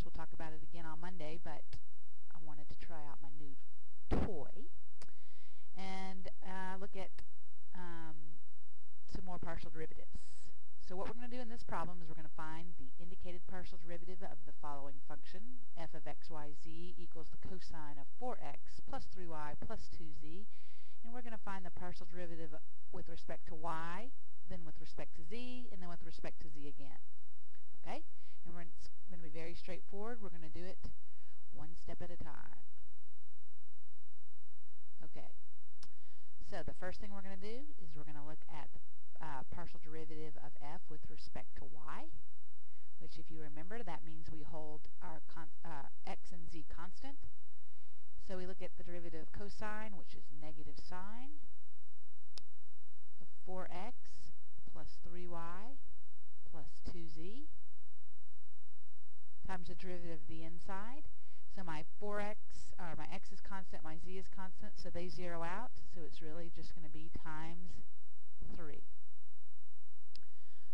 we'll talk about it again on Monday, but I wanted to try out my new toy and look at some more partial derivatives. So what we're going to do in this problem is we're going to find the indicated partial derivative of the following function. F of xyz equals the cosine of 4x plus 3y plus 2z. And we're going to find the partial derivative with respect to y, then with respect to z, and then with respect to z again. Okay? And it's going to be very straightforward. We're going to do it one step at a time. Okay. So the first thing we're going to do is we're going to look at the partial derivative of f with respect to y, which if you remember, that means we hold our x and z constant. So we look at the derivative of cosine, which is negative sine of 4x plus 3y plus 2z times the derivative of the inside. So my 4x, or my x is constant, my z is constant, so they zero out. So it's really just going to be times 3.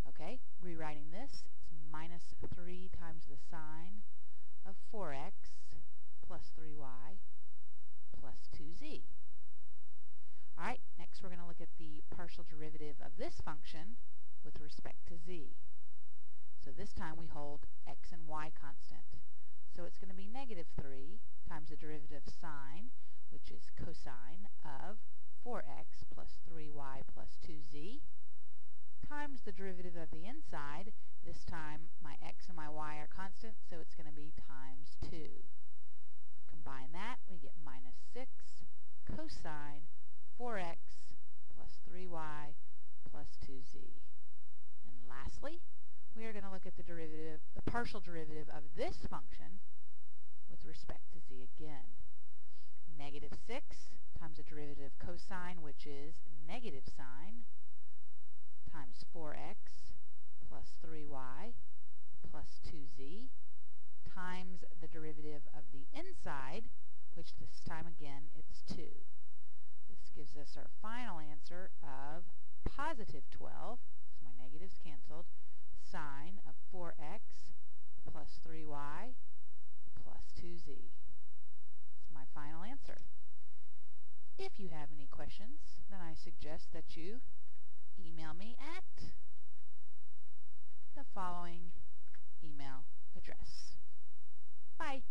Okay, rewriting this, it's minus 3 times the sine of 4x plus 3y plus 2z. Alright, next we're going to look at the partial derivative of this function with respect to z. So this time we hold x and y constant. So it's going to be negative 3 times the derivative of sine, which is cosine of 4x plus 3y plus 2z, times the derivative of the inside. This time my x and my y are constant, so it's going to be times 2. If we combine that, we get minus 6 cosine 4x plus 3y plus 2z. And lastly, we are going to look at the partial derivative of this function with respect to z again. Negative 6 times the derivative of cosine, which is negative sine, times 4x plus 3y plus 2z, times the derivative of the inside, which this time again it's 2. This gives us our final answer of positive 12, so my negatives canceled, sine of 4x plus 3y plus 2z. That's my final answer. If you have any questions, then I suggest that you email me at the following email address. Bye.